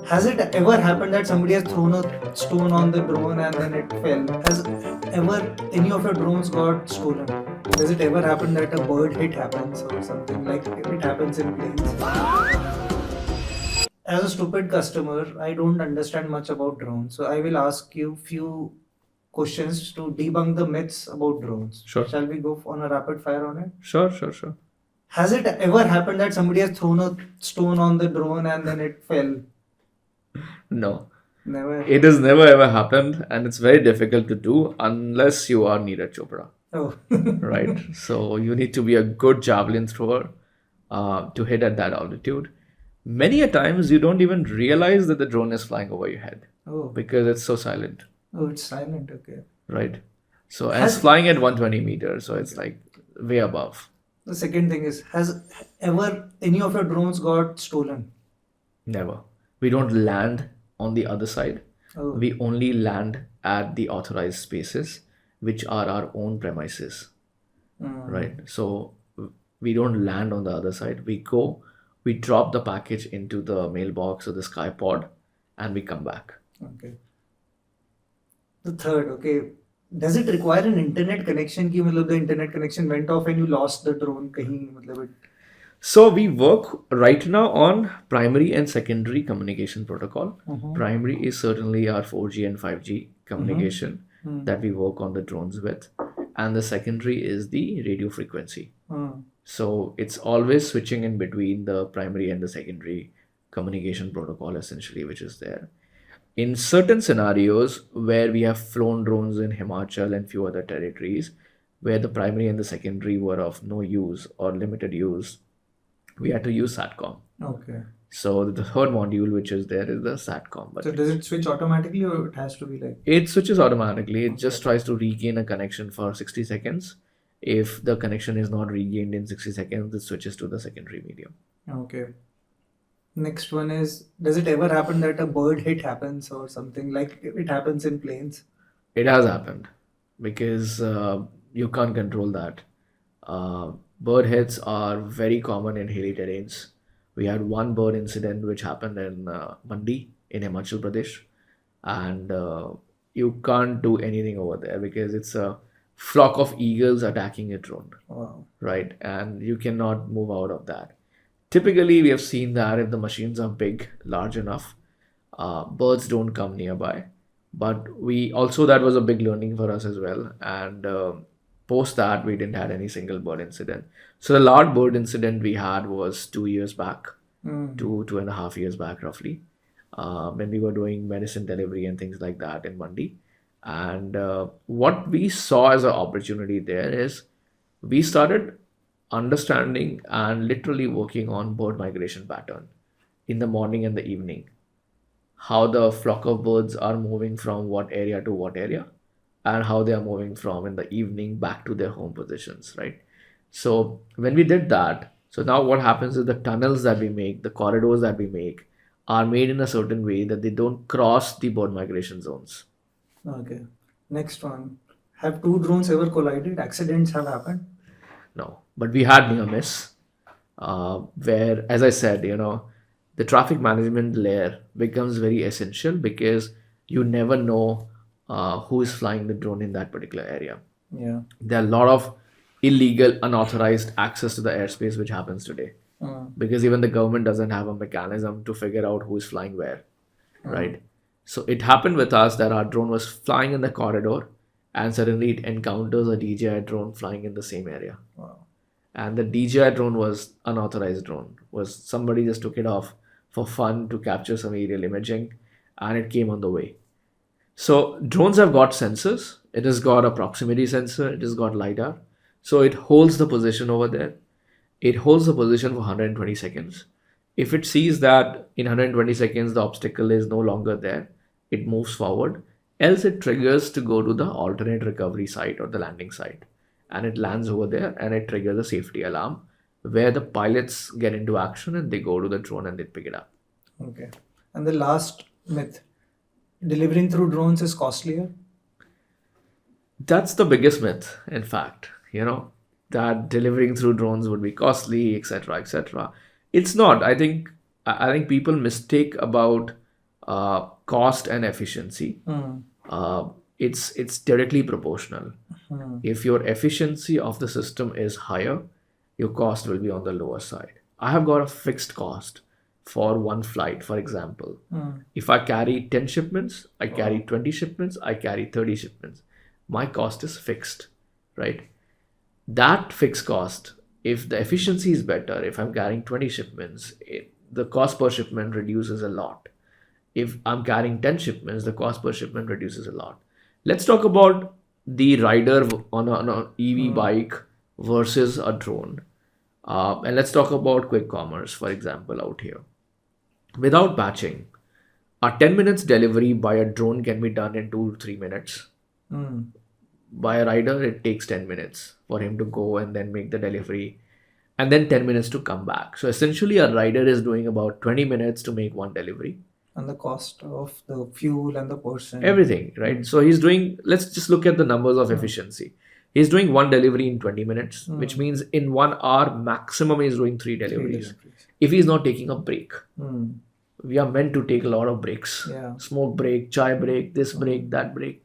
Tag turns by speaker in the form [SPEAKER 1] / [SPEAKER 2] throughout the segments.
[SPEAKER 1] Has it ever happened that somebody has thrown a stone on the drone and then it fell? Has ever any of your drones got stolen? Does it ever happen that a bird hit happens or something like it happens in planes? As a stupid customer, I don't understand much about drones, so I will ask you few questions to debunk the myths about drones.
[SPEAKER 2] Sure.
[SPEAKER 1] Shall we go on a rapid fire on it?
[SPEAKER 2] Sure, sure, sure.
[SPEAKER 1] Has it ever happened that somebody has thrown a stone on the drone and then it fell?
[SPEAKER 2] No.
[SPEAKER 1] Never.
[SPEAKER 2] It has never ever happened, and it's very difficult to do unless you are Neeraj Chopra,
[SPEAKER 1] Oh.
[SPEAKER 2] right? So you need to be a good javelin thrower to hit at that altitude. Many a times you don't even realize that the drone is flying over your head
[SPEAKER 1] Oh.
[SPEAKER 2] because it's so silent,
[SPEAKER 1] Oh, it's silent. Okay.
[SPEAKER 2] right? So and it's flying at 120 meters, so it's like way above.
[SPEAKER 1] The second thing is, has ever any of your drones got stolen?
[SPEAKER 2] Never. We don't land on the other side.
[SPEAKER 1] Oh.
[SPEAKER 2] We only land at the authorized spaces, which are our own premises, right? So we don't land on the other side. We go, we drop the package into the mailbox or the Sky pod, and we come back.
[SPEAKER 1] Okay. The third, okay, does it require an internet connection कि मतलब the internet connection went off and you lost the drone कहीं मतलब it?
[SPEAKER 2] So we work right now on primary and secondary communication protocol. Primary is certainly our 4G and 5G communication that we work on the drones with, and the secondary is the radio frequency. So it's always switching in between the primary and the secondary communication protocol essentially, which is there. In certain scenarios where we have flown drones in Himachal and few other territories where the primary and the secondary were of no use or limited use, we had to use SATCOM.
[SPEAKER 1] Okay.
[SPEAKER 2] So the third module which is there is the SATCOM. But
[SPEAKER 1] So does it switch automatically or it has to be like?
[SPEAKER 2] it switches automatically. It just tries to regain a connection for 60 seconds. If the connection is not regained in 60 seconds, it switches to the secondary medium.
[SPEAKER 1] Okay. Next one is, does it ever happen that a bird hit happens or something like it happens in planes?
[SPEAKER 2] It has happened because you can't control that. Bird hits are very common in hilly terrains. We had one bird incident which happened in Mandi in Himachal Pradesh, and you can't do anything over there because it's a flock of eagles attacking a drone.
[SPEAKER 1] Wow.
[SPEAKER 2] Right? And you cannot move out of that. Typically, we have seen that if the machines are big, large enough, birds don't come nearby. But we also, that was a big learning for us as well. And post that, we didn't have any single bird incident. So the large bird incident we had was 2 years back, 2.5 years back roughly, when we were doing medicine delivery and things like that in Mandi. And what we saw as an opportunity there is we started understanding and literally working on bird migration pattern in the morning and the evening. How the flock of birds are moving from what area to what area, and how they are moving from in the evening back to their home positions, right? So when we did that, so now what happens is the tunnels that we make, the corridors that we make, are made in a certain way that they don't cross the bird migration zones.
[SPEAKER 1] Okay. Next one. Have two drones ever collided? Accidents have happened?
[SPEAKER 2] No, but we had near miss, where, as I said, the traffic management layer becomes very essential because you never know who is flying the drone in that particular area.
[SPEAKER 1] Yeah.
[SPEAKER 2] There are a lot of illegal, unauthorized access to the airspace which happens today because even the government doesn't have a mechanism to figure out who is flying where, right? So it happened with us that our drone was flying in the corridor and suddenly it encounters a DJI drone flying in the same area.
[SPEAKER 1] Wow.
[SPEAKER 2] And the DJI drone was unauthorized drone. Was somebody just took it off for fun to capture some aerial imaging, and it came on the way. So drones have got sensors. It has got a proximity sensor. It has got lidar. So it holds the position over there. It holds the position for 120 seconds. If it sees that in 120 seconds the obstacle is no longer there, it moves forward. Else it triggers to go to the alternate recovery site or the landing site. And it lands over there and it triggers a safety alarm where the pilots get into action and they go to the drone and they pick it up.
[SPEAKER 1] Okay. And the last myth, delivering through drones is costlier?
[SPEAKER 2] That's the biggest myth, in fact, that delivering through drones would be costly, etc., etc. It's not. I think people mistake about cost and efficiency, it's directly proportional. If your efficiency of the system is higher, your cost will be on the lower side. I have got a fixed cost for one flight, for example. If I carry 10 shipments, I carry 20 shipments, I carry 30 shipments. My cost is fixed, right? That fixed cost, if the efficiency is better, if I'm carrying 20 shipments, the cost per shipment reduces a lot. If I'm carrying 10 shipments, the cost per shipment reduces a lot. Let's talk about the rider on an EV bike versus a drone. And let's talk about quick commerce, for example, out here. Without batching, a 10 minutes delivery by a drone can be done in 2-3 minutes. By a rider, it takes 10 minutes for him to go and then make the delivery, and then 10 minutes to come back. So essentially, a rider is doing about 20 minutes to make one delivery.
[SPEAKER 1] And the cost of the fuel and the person.
[SPEAKER 2] Everything, right? So he's doing, let's just look at the numbers of efficiency. He's doing one delivery in 20 minutes, which means in 1 hour, maximum he's doing 3 deliveries. If he's not taking a break. We are meant to take a lot of breaks. Smoke break, chai break, this break, that break.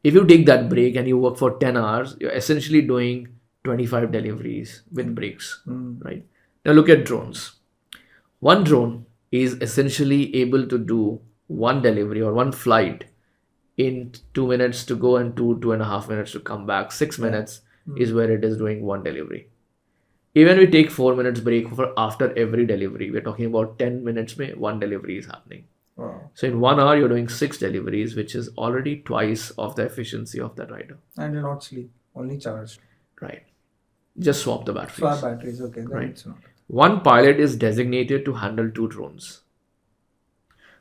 [SPEAKER 2] If you take that break and you work for 10 hours, you're essentially doing 25 deliveries with breaks, right? Now look at drones. One drone is essentially able to do one delivery or one flight in 2 minutes to go and 2.5 minutes to come back. 6 minutes is where it is doing one delivery. Even we take 4 minutes break for after every delivery, we're talking about 10 minutes mein one delivery is happening.
[SPEAKER 1] Wow.
[SPEAKER 2] So in 1 hour, you're doing 6 deliveries, which is already twice of the efficiency of that rider.
[SPEAKER 1] And you're not sleep, only charged.
[SPEAKER 2] Right. Just swap the batteries.
[SPEAKER 1] Swap batteries, okay. Then
[SPEAKER 2] Right.
[SPEAKER 1] it's not.
[SPEAKER 2] One pilot is designated to handle 2 drones.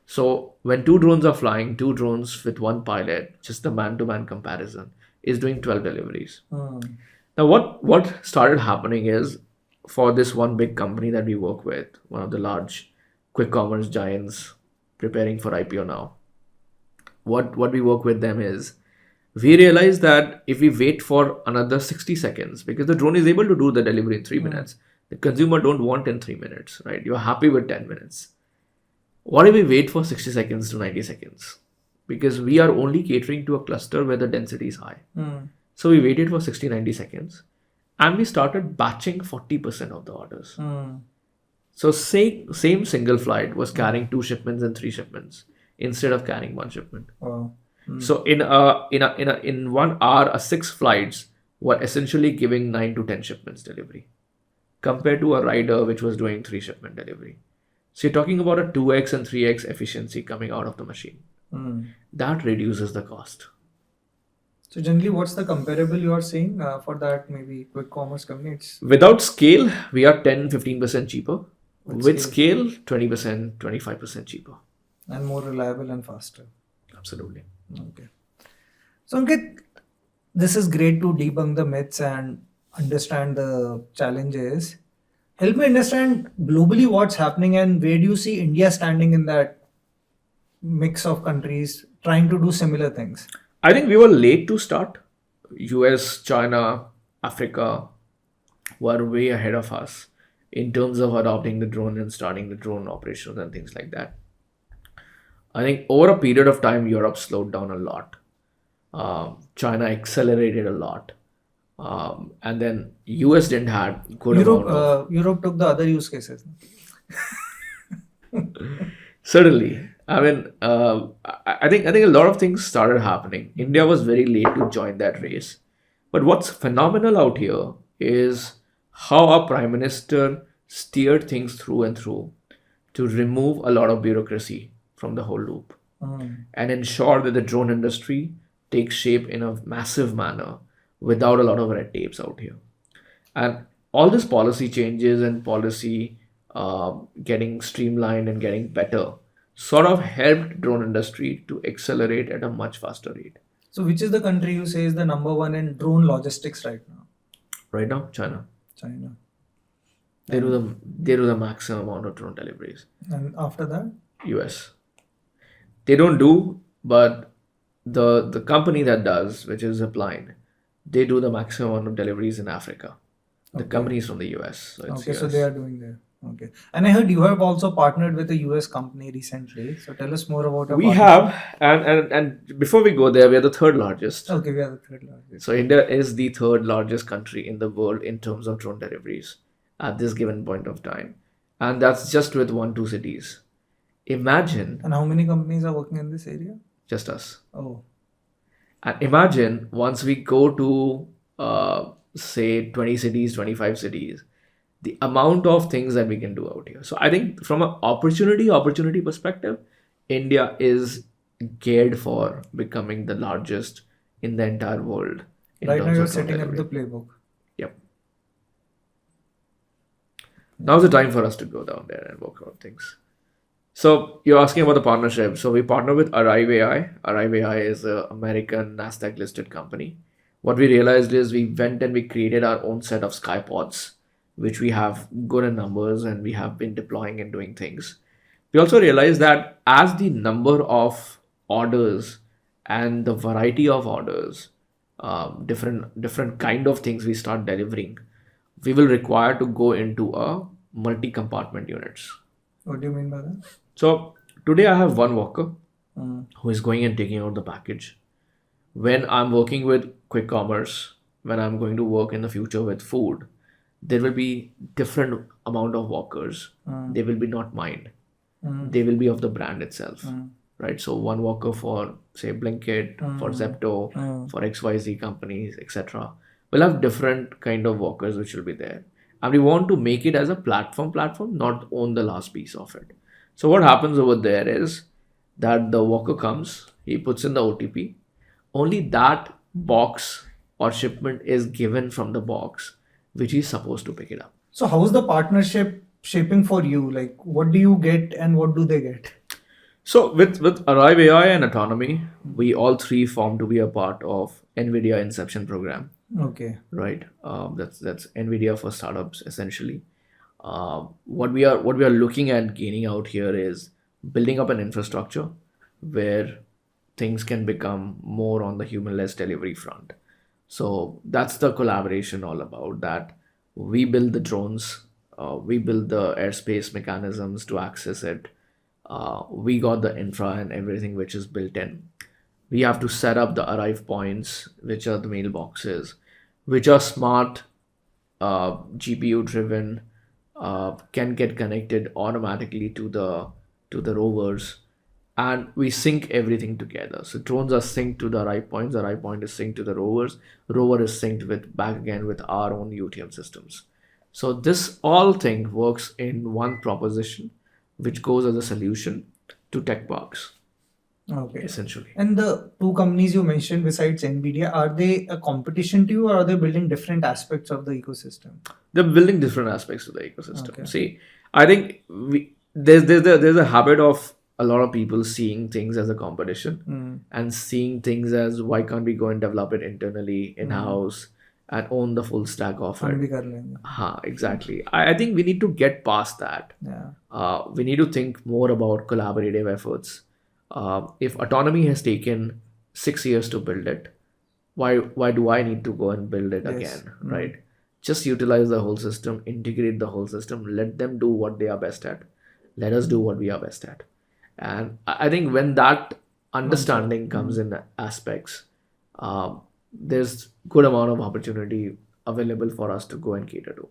[SPEAKER 2] So when 2 drones are flying, 2 drones with 1 pilot, just the man-to-man comparison, is doing 12 deliveries. Now what started happening is, for this one big company that we work with, one of the large quick commerce giants preparing for IPO now, what we work with them is, we realize that if we wait for another 60 seconds, because the drone is able to do the delivery in 3 minutes, the consumer don't want in 3 minutes, right? You're happy with 10 minutes. What if we wait for 60 seconds to 90 seconds? Because we are only catering to a cluster where the density is high. So we waited for 60-90 seconds and we started batching 40% of the orders. So same single flight was carrying 2 shipments and 3 shipments instead of carrying 1 shipment.
[SPEAKER 1] Wow.
[SPEAKER 2] So in 1 hour, 6 flights were essentially giving 9 to 10 shipments delivery, compared to a rider which was doing 3 shipment delivery. So you're talking about a 2x and 3x efficiency coming out of the machine. That reduces the cost.
[SPEAKER 1] So generally, what's the comparable you are saying for that maybe quick commerce company? It's
[SPEAKER 2] Without scale, we are 10-15% cheaper. With scale, 20%, 25% cheaper.
[SPEAKER 1] And more reliable and faster.
[SPEAKER 2] Absolutely.
[SPEAKER 1] Okay. So Ankit, this is great to debunk the myths and understand the challenges. Help me understand globally what's happening and where do you see India standing in that mix of countries trying to do similar things?
[SPEAKER 2] I think we were late to start. US, China, Africa were way ahead of us in terms of adopting the drone and starting the drone operations and things like that. I think over a period of time, Europe slowed down a lot. China accelerated a lot. And then US didn't have good amount of...
[SPEAKER 1] Europe took the other use cases.
[SPEAKER 2] Certainly. I mean, I think a lot of things started happening. India was very late to join that race. But what's phenomenal out here is how our Prime Minister steered things through and through to remove a lot of bureaucracy from the whole loop and ensure that the drone industry takes shape in a massive manner without a lot of red tapes out here. And all these policy changes and policy getting streamlined and getting better sort of helped drone industry to accelerate at a much faster rate.
[SPEAKER 1] So which is the country you say is the number one in drone logistics right now?
[SPEAKER 2] Right now, China.
[SPEAKER 1] China.
[SPEAKER 2] They do the maximum amount of drone deliveries.
[SPEAKER 1] And after that?
[SPEAKER 2] US. They don't do, but the company that does, which is Zipline, they do the maximum amount of deliveries in Africa. The company is from the US. So it's
[SPEAKER 1] Okay,
[SPEAKER 2] US.
[SPEAKER 1] so they are doing there. Okay. And I heard you have also partnered with a US company recently. So tell us more about your
[SPEAKER 2] We
[SPEAKER 1] partnership.
[SPEAKER 2] have, and before we go there, we are the third largest.
[SPEAKER 1] Okay, we are the third largest.
[SPEAKER 2] So India is the third largest country in the world in terms of drone deliveries at this given point of time. And that's just with 1, 2 cities. Imagine
[SPEAKER 1] And how many companies are working in this area?
[SPEAKER 2] just us.
[SPEAKER 1] Oh,
[SPEAKER 2] And imagine once we go to, say, 20 cities, 25 cities, the amount of things that we can do out here. So I think from an opportunity perspective, India is geared for becoming the largest in the entire world in
[SPEAKER 1] right now
[SPEAKER 2] terms
[SPEAKER 1] you're
[SPEAKER 2] of drone
[SPEAKER 1] setting up
[SPEAKER 2] delivery.
[SPEAKER 1] the playbook.
[SPEAKER 2] Yep. Now's the time for us to go down there and work out things. So you're asking about the partnership. So we partner with Arrive AI. Arrive AI is an American Nasdaq listed company. What we realized is we went and we created our own set of Skypods, which we have good in numbers and we have been deploying and doing things. We also realized that as the number of orders and the variety of orders, different kind of things we start delivering, we will require to go into a multi-compartment units.
[SPEAKER 1] What do you mean by that?
[SPEAKER 2] So today I have one worker
[SPEAKER 1] Mm.
[SPEAKER 2] who is going and taking out the package. When I'm working with quick commerce, when I'm going to work in the future with food, there will be different amount of workers. They will be not mine. They will be of the brand itself. Right? So one worker for say Blinkit, for Zepto, for XYZ companies, etc. We'll have different kind of workers which will be there. And we want to make it as a platform, not own the last piece of it. So what happens over there is that the worker comes, he puts in the OTP, only that box or shipment is given from the box which he's supposed to pick it up.
[SPEAKER 1] So how's the partnership shaping for you? Like what do you get and what do they get?
[SPEAKER 2] So with Arrive AI and Autonomy, we all three form to be a part of NVIDIA Inception program.
[SPEAKER 1] Okay.
[SPEAKER 2] Right. That's NVIDIA for startups essentially. What we are looking at gaining out here is building up an infrastructure where things can become more on the human-less delivery front. So that's the collaboration all about. That we build the drones, we build the airspace mechanisms to access it. We got the infra and everything which is built in. We have to set up the arrive points, which are the mailboxes, which are smart, GPU driven, can get connected automatically to the rovers, and we sync everything together. So drones are synced to the arrive points. The arrive point is synced to the rovers. Rover is synced with back again with our own UTM systems. So this all thing works in one proposition, which goes as a solution to tech parks.
[SPEAKER 1] Okay.
[SPEAKER 2] Essentially.
[SPEAKER 1] And the two companies you mentioned besides NVIDIA, are they a competition to you or are they building different aspects of the ecosystem?
[SPEAKER 2] They're building different aspects of the ecosystem.
[SPEAKER 1] Okay.
[SPEAKER 2] See, I think there's a habit of a lot of people seeing things as a competition and seeing things as why can't we go and develop it internally in-house and own the full stack of
[SPEAKER 1] हम
[SPEAKER 2] it.
[SPEAKER 1] भी कर लेंगे.
[SPEAKER 2] Exactly. I think we need to get past that.
[SPEAKER 1] Yeah.
[SPEAKER 2] We need to think more about collaborative efforts. If Autonomy has taken 6 years to build it, why do I need to go and build it
[SPEAKER 1] Yes.
[SPEAKER 2] again, right? Just utilize the whole system, integrate the whole system, let them do what they are best at. Let us do what we are best at. And I think when that understanding comes in aspects, there's good amount of opportunity available for us to go and cater to.